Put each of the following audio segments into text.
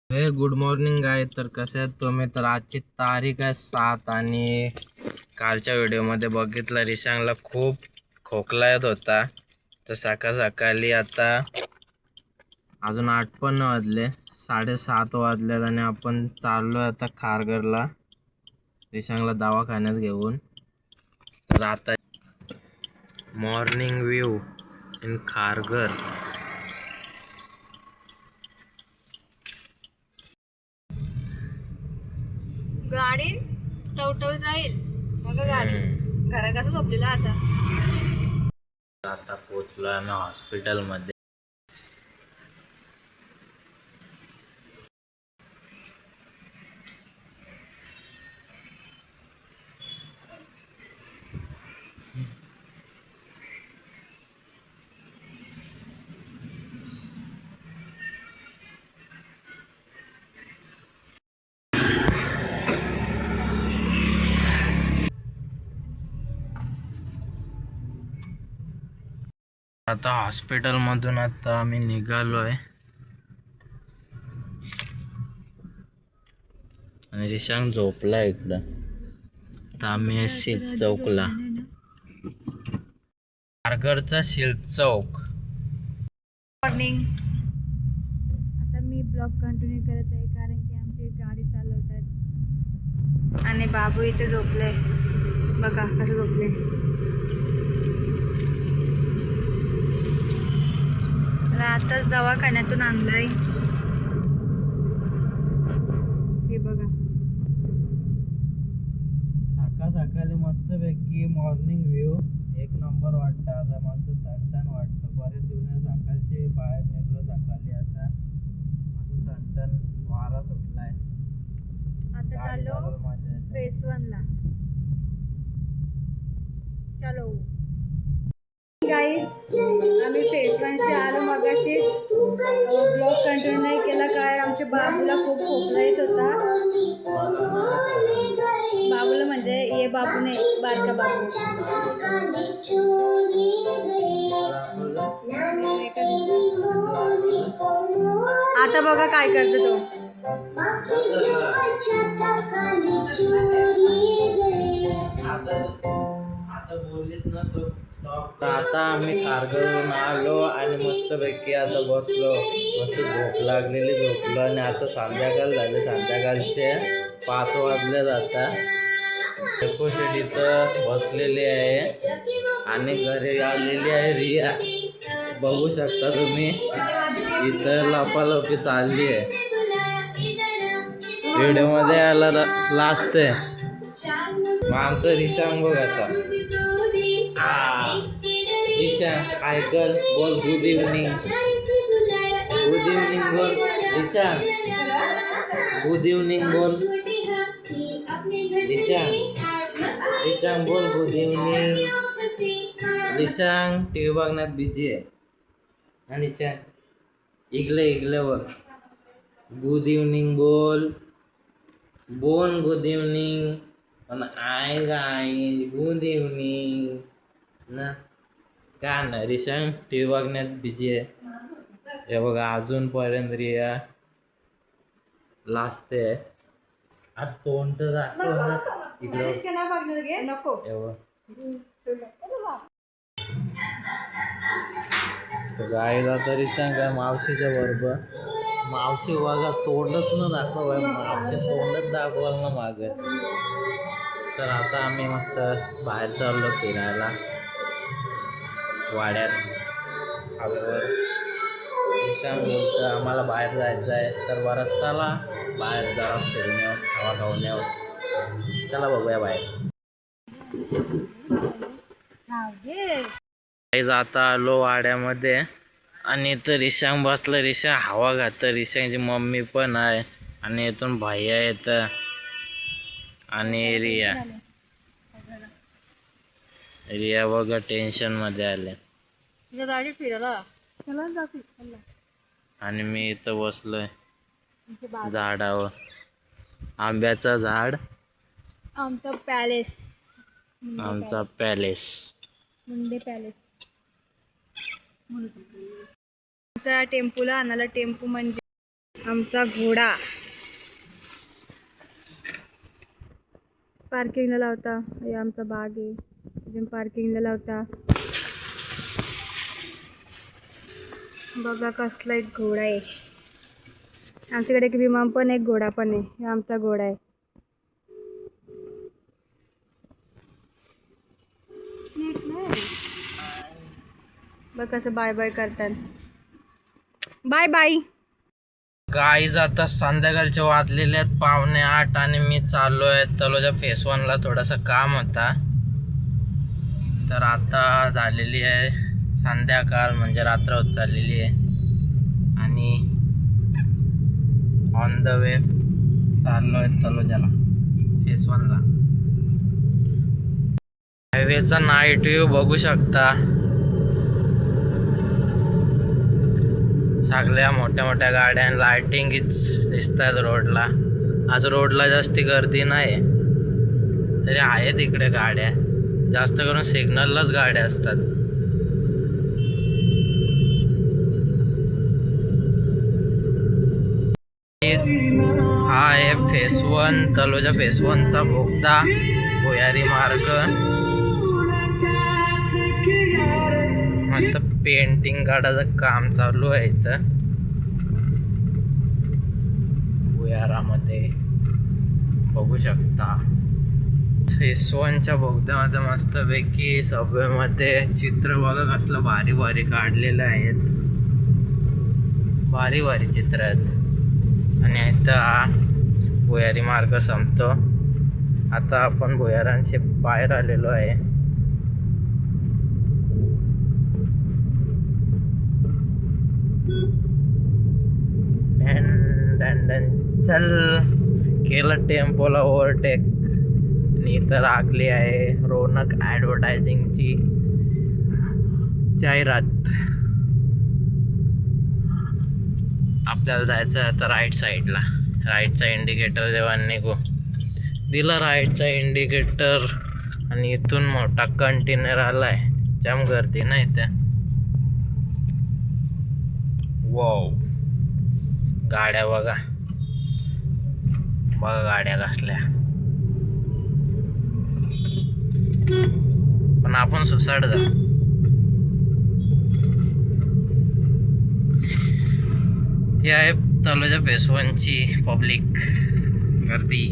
Good morning आहे. तर कसे आहेत तुम्ही? तर आजची तारीख आहे 7 आणि कालच्या व्हिडिओमध्ये बघितलं रिशांगला खूप खोकला येत होता. तर सकाळी आता अजून 8 पण वाजले, 7:30 वाजले आणि आपण चाललो आता खारघरला रिशांगला दवाखान्यात घेऊन. तर आता मॉर्निंग व्ह्यू इन खारघर. गाडी टवटवीत राहील बघा. गाडी घरा कसं झोपलेला असा. आता पोचलो आम्ही हॉस्पिटलमध्ये. आता हॉस्पिटलमधून आता आम्ही निघालोय आणि रिशांग झोपला इकडं. तर आम्ही शिल्प चौकला, खारघरचा शिल्प चौक. मॉर्निंग. आता मी ब्लॉग कंटिन्यू करत आहे कारण की आमची गाडी चालवत आहेत आणि बाबू इथे झोपले. बघा कसं झोपले. आताच दवाखान्यातून आणलाय. हे बघा सकाळी मस्त पैकी मॉर्निंग व्ह्यू एक नंबर वाटतं. आता मस्त थंड वाटतं. बरेच दिवस सकाळचे बाहेर निघलो. सकाळी आता मस्त थंड वारा सुटलाय. आता चाललो फेस 1 ला. चलो गाईज, आम्ही फेस 1 शी आलो. मगाशीच ब्लॉग कंटिन्यू नाही केला काय आमच्या बाबूला खूप खोकला येत होता. बाबूला म्हणजे ये बाबू नाही, बारका बाबू. आता बघा काय करतो तो. आता आम्ही खारघरवरून आलो आणि मस्त पैकी आता बसलो. मस्त झोप लागलेली झोपलो आणि आता संध्याकाळ झाले. संध्याकाळचे 5 वाजले जातात. डेकोशेट इथं बसलेली आहे आणि घरी आलेली आहे रिया. बघू शकता तुम्ही इथं लपालपी चालली आहे. व्हिडिओ मध्ये यायला लास्ट आहे. मग आमचं रिशांग बघ असा. रिचांग ऐकल बोल गुड इव्हनिंग. गुड इव्हनिंग बोल रिचांग. गुड इव्हनिंग बोल रिचांग. रिचांग बोल गुड इव्हनिंग. रिचांग टीव्ही बघण्यात बिझी आहे. आणि रिचांग इगले बघ. गुड इव्हनिंग बोल. बोल गुड इव्हनिंग. पण आय गाईज गुड इव्हनिंग ना. का ना रिशांग टीव्ही बघण्यात बिझी आहे. हे बघा अजूनपर्यंत रिया लाजते. आता तोंड दाखव ना इकडं. नको. तर गाईज आता रिशांग काय मावशीच्या बरोबर. मावशी बघा तोंडच न दाखव. मावशी तोंडच दाखवाल ना मागं. तर आता आम्ही मस्त बाहेर चाललो फिरायला वाड्यात. आल्यावर रिशांग बोलतं आम्हाला बाहेर जायचं आहे. तर बरं चला बाहेर जरा फिरून येऊ, हवा खाऊन येऊ. चला बघूया बाहेर. आता आलो वाड्यामध्ये आणि इथं रिशांग बसलं. रिशांग हवा घात. रिशांगची मम्मी पण आहे आणि इथून भैया येतं आणि रिया बघा टेन्शन मध्ये आले. फिरायला आणि मी इथं बसलोय झाडावर. आंब्याचं झाड. आमचा पॅलेस. आमचा पॅलेस. मुंडे पॅलेस. आमचा टेम्पूला आणायला. टेम्पू म्हणजे आमचा घोडा पार्किंगला लावता. हे आमचा बाग आहे, अजून पार्किंगला लावता. बघा कसला एक घोडा आहे. आमच्याकडे एक विमान पण एक घोडा पण आहे. हे आमचा घोडा आहे. बघ कसं बाय बाय करतात. Bye bye. गाईज आता संध्याकाळचे वाजलेले आहेत 7:45 आणि मी चाललो आहे तलोजा फेस 1ला. थोडासा काम होता, तर आता झालेली आहे संध्याकाळ, म्हणजे रात्र होत चाललेली आहे आणि ऑन द वे चाललो आहे तलोजाला फेस 1ला. हायवेचा नाईट व्ह्यू बघू शकता. सगळ्या मोठ्या मोठ्या गाड्या लाइटिंगच दिसतात रोडला. आज रोडला जास्ती गर्दी नाही, तरी आहेत इकडे गाड्या. जास्त करून सिग्नललाच गाड्या असतात. हा आहे फेस 1, तलोजा फेस 1चा बोगदा, भुयारी मार्ग. मस्त पेंटिंग काढायचं काम चालू आहे इथं भुयारामध्ये, बघू शकता. फेस 1च्या बोगद्यामध्ये मस्त पैकी सबवेमध्ये चित्र बघा कसलं भारी भारी काढलेलं आहेत. भारी भारी चित्र आहेत. आणि इथं हा भुयारी मार्ग संपतो. आता आपण भुयारांच्या बाहेर आलेलो आहे. चल केलं टेम्पोला ओव्हरटेक. आणि इथं लागली आहे रोनक ॲडव्हर्टायझिंगची जाहिरात. आपल्याला जायचं आहे आता राईट साईडला. राईटचा इंडिकेटर देवा निघू दिला, राईटचा इंडिकेटर. आणि इथून मोठा कंटेनर आलाय, जाम गर्दी ना इथं. वाव, गाड्या बघा बघा गाड्या कसल्या. पण आपण सुसाट जा. ही आहे तलोजा फेस 1ची पब्लिक गर्दी.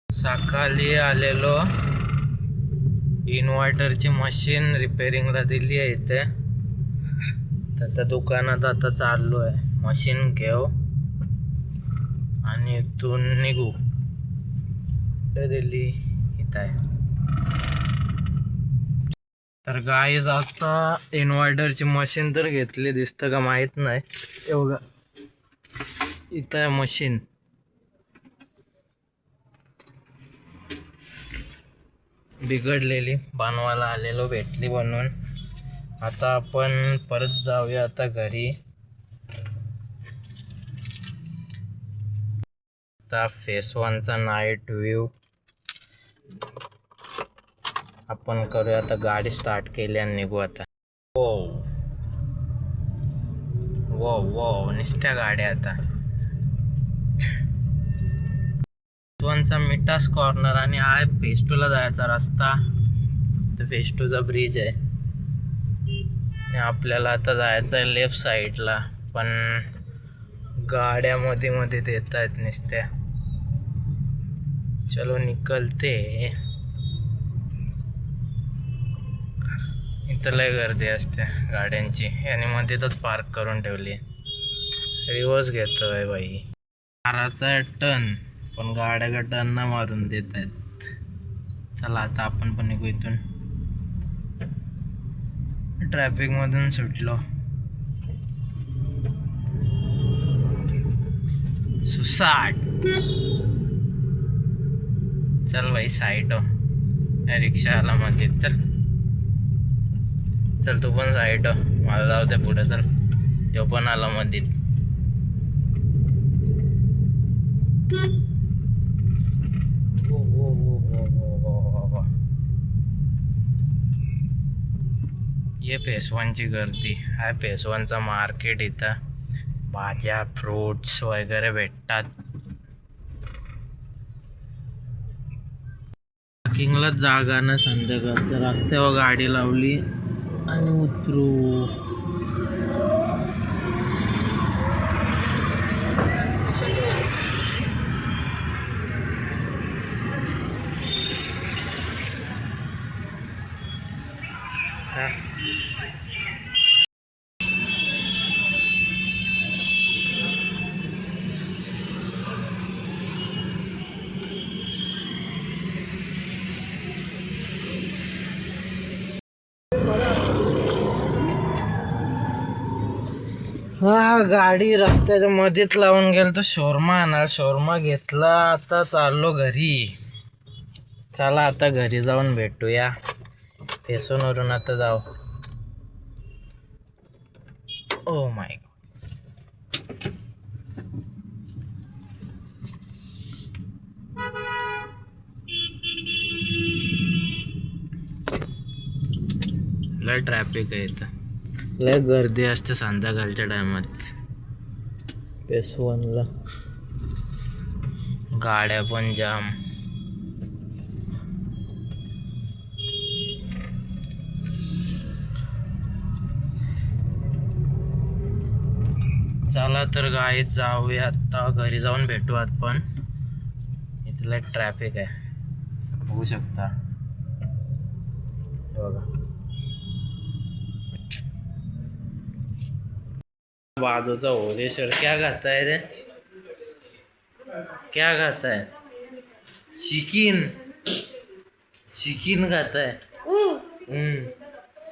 सकाळी आलेलो, इन्व्हर्टरची मशीन रिपेरिंगला दिली आहे इथे. तर त्या दुकानात आता चाललो आहे, मशीन घेऊ आणि इथून निघू. दिल्ली इथं आहे. तर गाईज आता इन्व्हर्टरची मशीन तर घेतली, दिसतं का माहीत नाही. एवढं इथं आहे मशीन. बिघडलेली बनवायला आलेलो, भेटली बनवून. आता आपण परत जाऊया आता घरी. आता फेस 1चा नाईट व्ह्यू आपण करूया. आता गाडी स्टार्ट केली आणि निघू आता. वो वो वो नुसत्या गाड्या. आता फेस 1चा मिठास कॉर्नर आणि हा फेस 2ला जायचा रस्ता. तर फेस 2चा ब्रिज आहे आणि आपल्याला आता जायचं आहे लेफ्ट साईडला. पण गाड्या मध्ये मध्ये देत आहेत नुसत्या. चलो निकलते. इथं लय गर्दी असते गाड्यांची, आणि मध्येच पार्क करून ठेवली. रिवर्स घेतोय बाई. माराचा टर्न, पण गाड्या का टर्न ना मारून देत आहेत. चला आता आपण पण निघू इथून. ट्रॅफिक मधून सुटलो. सुसाट. चल भाई साईड हो. रिक्षा आला मध्ये. चल चल तू पण साईड हो, मला जाऊ दे पुढे. चल यो पण आला मध्ये. ये फेस 1ची गर्दी. हा फेस 1चा मार्केट. इथं भाज्या फ्रुट्स वगैरे भेटतात. पार्किंगला जागा ना संध्याकाळचं, रस्त्यावर गाडी लावली आणि उतरू. हा गाडी रस्त्याच्या मध्येच लावून गेलो तो शोरमा आणाल. शोरमा घेतला. आता चाललो घरी. चला आता घरी जाऊन भेटूया. स्टेशनवरून आता जाऊ. ओ माय लय ट्रॅफिक आहे इथं. लय गर्दी असते संध्याकाळच्या टायमात. पेसवनला गाड्या पण जाम. चला तर गाईत जाऊया. आता घरी जाऊन भेटू. आपण इथलं ट्रॅफिक आहे बघू शकता. हे बघा बाजूचा ओरेश्वर. क्या खाता है रे? क्या खाता है? चिकन. चिकन खाता है.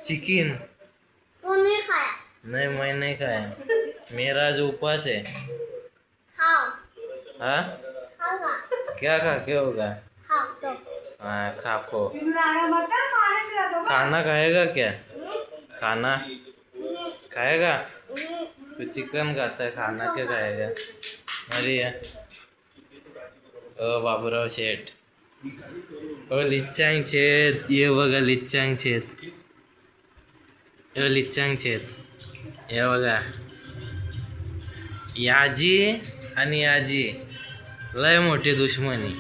चिकन नहीं, मैं नहीं खाया. मेरा आज उपवास है. हाँ क्या खा के होगा? हाँ खाको. खाना खाएगा क्या? खाना खाएगा? तो चिकन खाता है, खाना क्या खाएगा? अरे ओ बाबूराव शेठ. ओ लिच्चांग शेठ. ये बघा लिच्चांग शेठ. ओ लिच्चांग शेठ. हे बघा याजी आणि याजी लय मोठी दुश्मनी.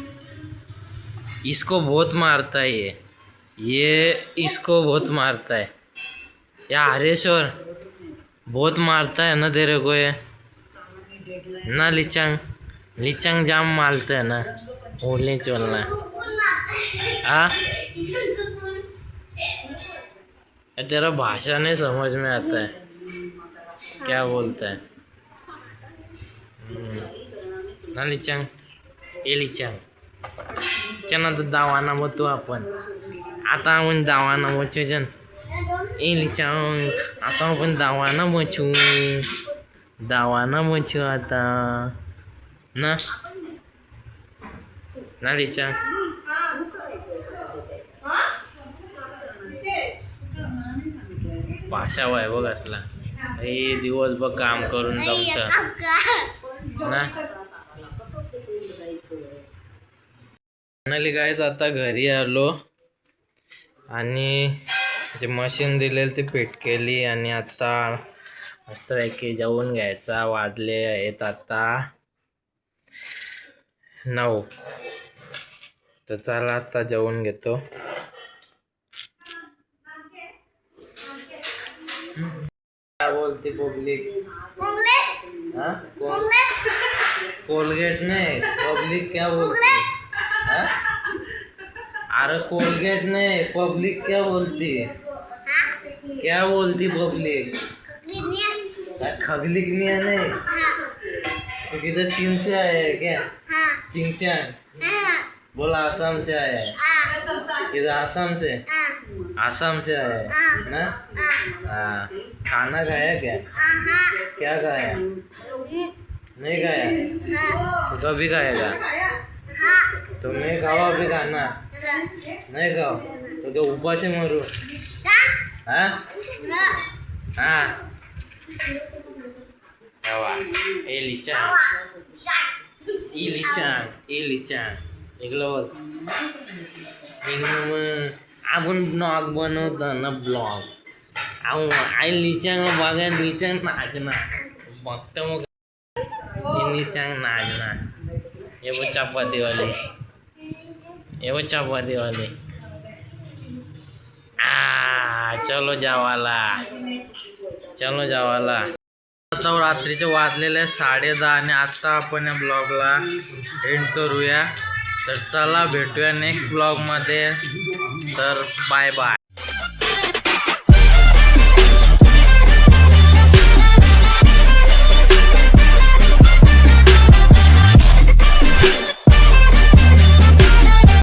इसको बहुत मारता है ये इसको बहुत मारता है. या हरेश्वर बहुत मारता है ना तेरे को ये ना. लिचांग लिचांग जाम मारता है ना. बोलने चलना. हाँ तेरा भाषा नहीं समझ में आता है. क्या बोलता है ना लिचांग. ए लिचांग चना तर दावाना मतो आपण. आता आपण दावाना मचू जन. ए लिचांग आता आपण दावाना मचू. दावाना मचू आता ना ना लिचांग. भाषा वाय बघ असला. हे दिवसभर काम करून जमतं ना. फायनली गाईज आता घरी आलो आणि जे मशीन दिलेलं ते फिट केली आणि आता मस्तपैकी जेवून घ्यायचा. वाजले आहेत आता 9. तर चला आता जेवून घेतो. क्या बोलती पब्लिक? हाँ कोलगेट नहीं पब्लिक क्या बोलती? हाँ अरे कोलगेट नहीं पब्लिक क्या बोलती? क्या बोलती पब्लिक? खगलिकनिया नहीं. तो किधर चीन से आया है क्या? चिंगचान. बोला आसाम से आया है. किधर आसाम से? आसाम से आया है ना. हाँ खाना खाया क्या? क्या खाया? नहीं खाया तो कभी खाएगा? तो मैं खाओ अभी खाना. नहीं खाओ तो क्या ऊपर से मरू? हाँ हाँ ए लिचांग. ई लिचांग. ई लिचांग इकडं बघ. इकडं मग आपण ब्लॉग बनवतो ना. ब्लॉग आई लिचांग बघा. लिचांग नाच ना बघता मग. इन्हीं चांग नाचना ये वो चपाती वाली ये वो चपाती वाली चलो जावाला चलो जावाला. आता रात्रीचे वाजलेले 10:30 आणि आता आपण या ब्लॉगला एंड करूया. तर चला भेटूया नेक्स्ट ब्लॉगमध्ये. तर बाय बाय.